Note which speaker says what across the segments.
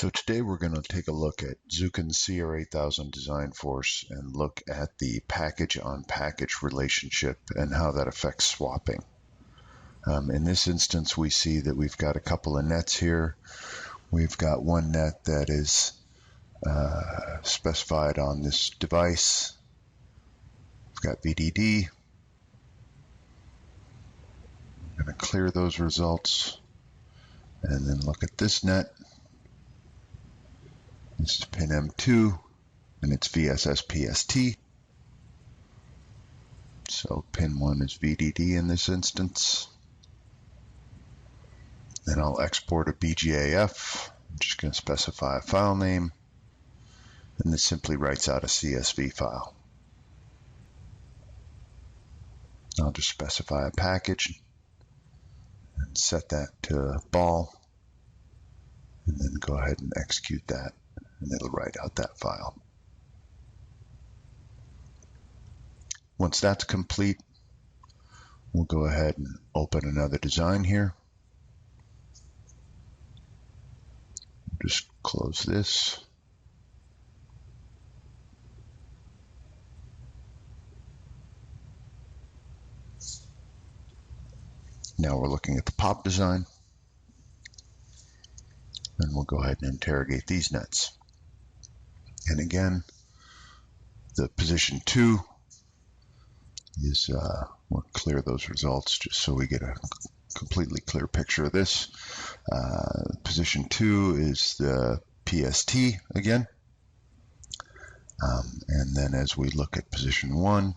Speaker 1: So today we're going to take a look at Zuken's CR-8000 design force and look at the package-on-package relationship and how that affects swapping. In this instance, we see that we've got a couple of nets here. We've got one net that is specified on this device. We've got VDD. I'm going to clear those results and then look at this net. This is pin M2 and it's VSS PST. So pin 1 is VDD in this instance. Then I'll export a BGAF. I'm just going to specify a file name, and this simply writes out a CSV file. I'll just specify a package and set that to ball, and then go ahead and execute that, and it'll write out that file. Once that's complete, we'll go ahead and open another design here. Just close this. Now we're looking at the POP design, and we'll go ahead and interrogate these nets. And again, the position 2 is, we'll clear those results just so we get a completely clear picture of this. Position 2 is the PST again. And then as we look at position 1,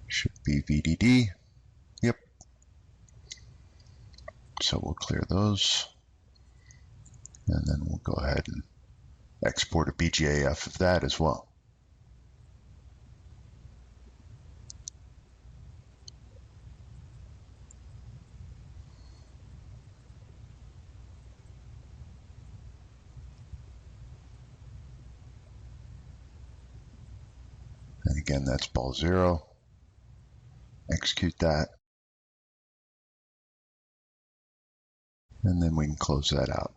Speaker 1: should be VDD. Yep. So we'll clear those. And then we'll go ahead and export a BGAF of that as well. And again, that's ball 0. Execute that. And then we can close that out.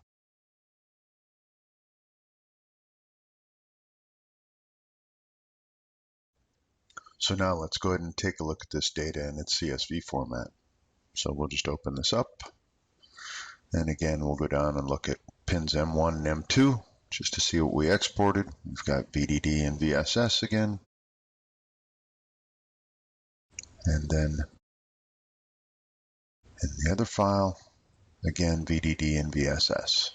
Speaker 1: So now let's go ahead and take a look at this data in its CSV format. So we'll just open this up. And again, we'll go down and look at pins M1 and M2 just to see what we exported. We've got VDD and VSS again. And then in the other file, again, VDD and VSS.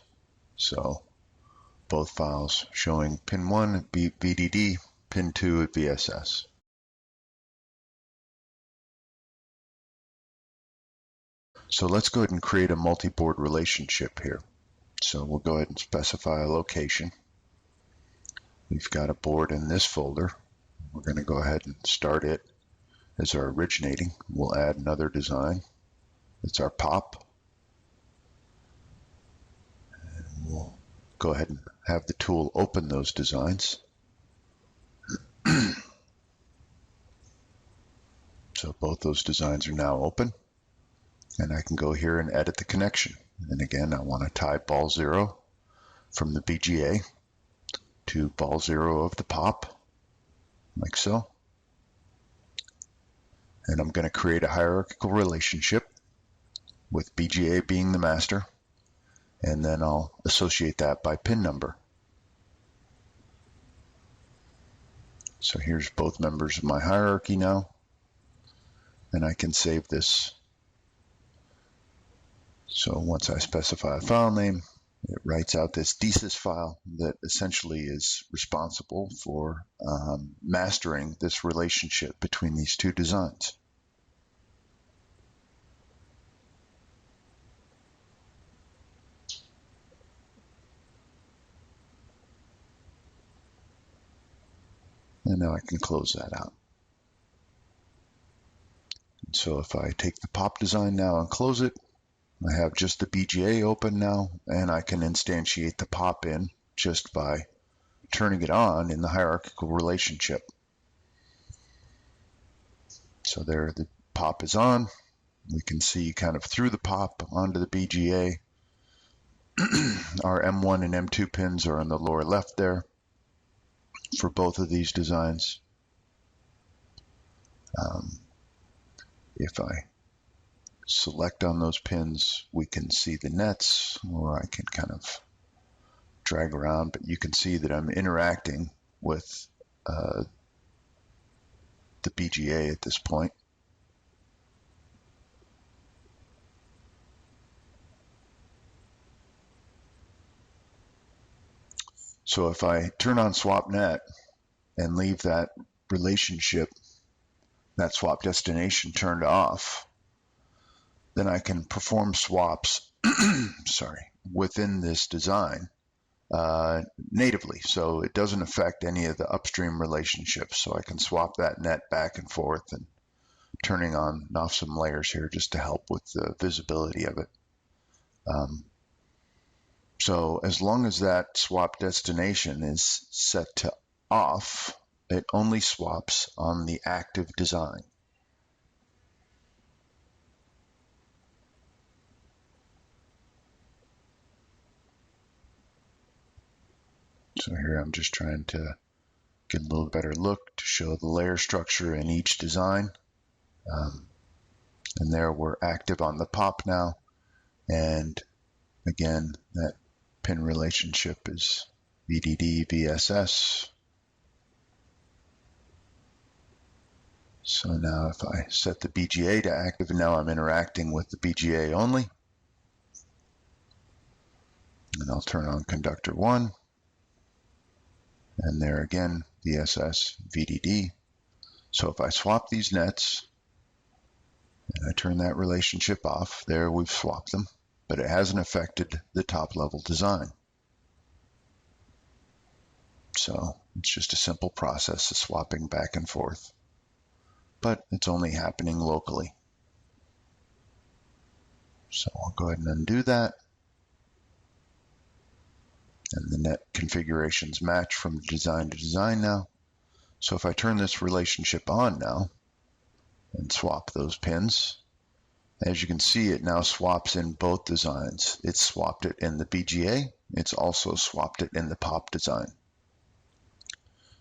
Speaker 1: So both files showing pin 1 at VDD, pin 2 at VSS. So let's go ahead and create a multi-board relationship here. So we'll go ahead and specify a location. We've got a board in this folder. We're going to go ahead and start it as our originating. We'll add another design. It's our POP. And we'll go ahead and have the tool open those designs. So both those designs are now open. And I can go here and edit the connection. And again, I want to tie ball 0 from the BGA to ball 0 of the POP, like so. And I'm going to create a hierarchical relationship with BGA being the master, and then I'll associate that by pin number. So here's both members of my hierarchy now, and I can save this. So once I specify a file name, it writes out this DSys file that essentially is responsible for mastering this relationship between these two designs. And now I can close that out. So if I take the POP design now and close it, I have just the BGA open now, and I can instantiate the POP in just by turning it on in the hierarchical relationship. So there, the POP is on. We can see kind of through the POP onto the BGA. Our M1 and M2 pins are on the lower left there for both of these designs. If I select on those pins, we can see the nets, or I can kind of drag around, but you can see that I'm interacting with the BGA at this point. So if I turn on swap net and leave that relationship, that swap destination turned off, then I can perform swaps within this design natively. So it doesn't affect any of the upstream relationships. So I can swap that net back and forth, and turning on and off some layers here just to help with the visibility of it. So as long as that swap destination is set to off, it only swaps on the active design. So here I'm just trying to get a little better look to show the layer structure in each design. And there we're active on the pop now. And again, that pin relationship is VDD, VSS. So now if I set the BGA to active, and now I'm interacting with the BGA only. And I'll turn on conductor 1. And there again, VSS, VDD. So if I swap these nets, and I turn that relationship off, there we've swapped them, but it hasn't affected the top level design. So it's just a simple process of swapping back and forth, but it's only happening locally. So I'll go ahead and undo that. And the net configurations match from design to design now. So if I turn this relationship on now and swap those pins, as you can see, it now swaps in both designs. It's swapped it in the BGA. It's also swapped it in the pop design.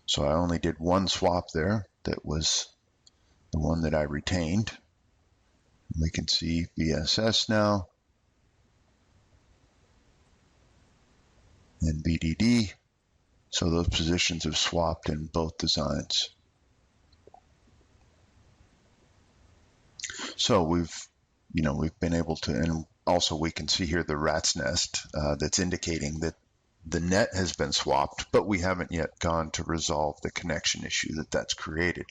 Speaker 1: So I only did one swap there. That was the one that I retained. We can see VSS now and VDD. So those positions have swapped in both designs. So we've been able to, and also we can see here the rat's nest that's indicating that the net has been swapped, but we haven't yet gone to resolve the connection issue that's created.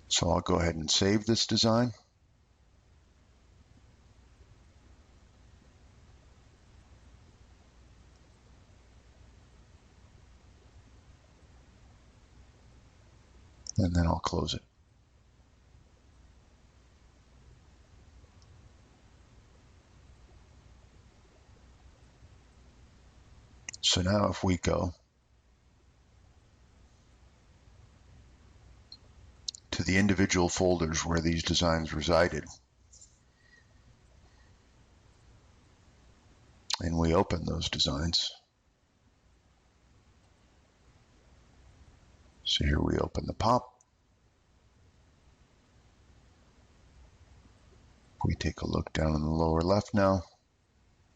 Speaker 1: So I'll go ahead and save this design. And then I'll close it. So now if we go to the individual folders where these designs resided, and we open those designs. So here we open the pop. We take a look down in the lower left now.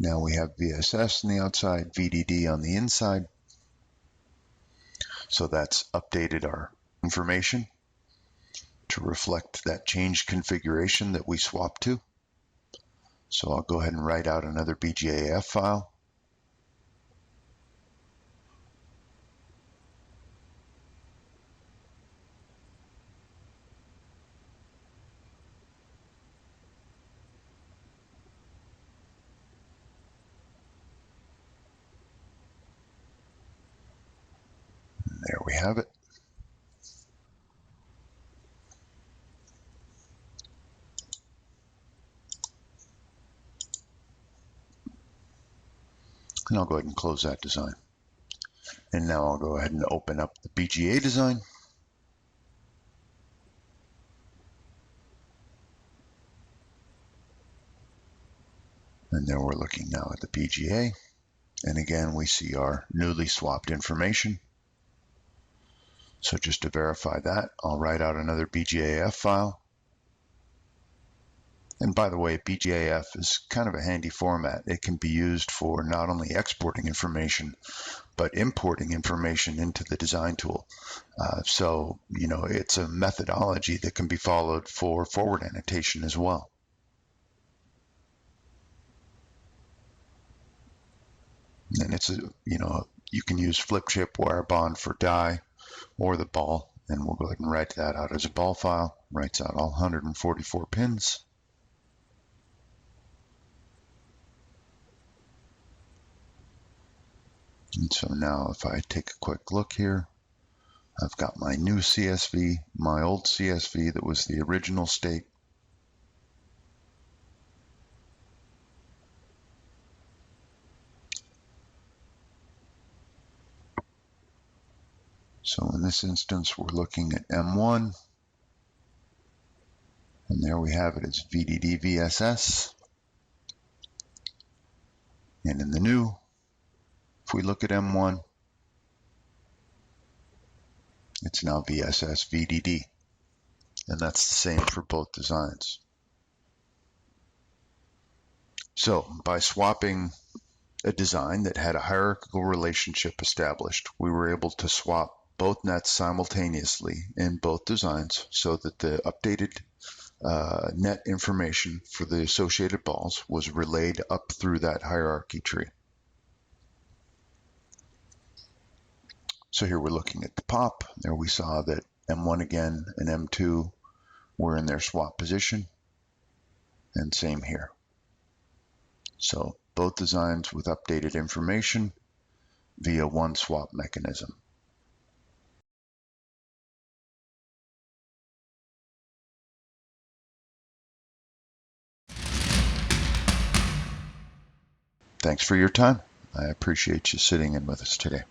Speaker 1: Now we have VSS on the outside, VDD on the inside. So that's updated our information to reflect that changed configuration that we swapped to. So I'll go ahead and write out another BGAF file. There we have it. And I'll go ahead and close that design. And now I'll go ahead and open up the BGA design. And then we're looking now at the BGA. And again, we see our newly swapped information. So just to verify that, I'll write out another BGAF file. And by the way, BGAF is kind of a handy format. It can be used for not only exporting information, but importing information into the design tool. So, it's a methodology that can be followed for forward annotation as well. And it's you can use flip chip wire bond for die or the ball, and we'll go ahead and write that out as a ball file. Writes out all 144 pins. And so now if I take a quick look here, I've got my new CSV, my old CSV that was the original state. So in this instance, we're looking at M1, and there we have it as VDD VSS. And in the new, if we look at M1, it's now VSS VDD. And that's the same for both designs. So by swapping a design that had a hierarchical relationship established, we were able to swap both nets simultaneously in both designs so that the updated net information for the associated balls was relayed up through that hierarchy tree. So here we're looking at the pop. There we saw that M1 again and M2 were in their swap position, and same here. So both designs with updated information via one swap mechanism. Thanks for your time. I appreciate you sitting in with us today.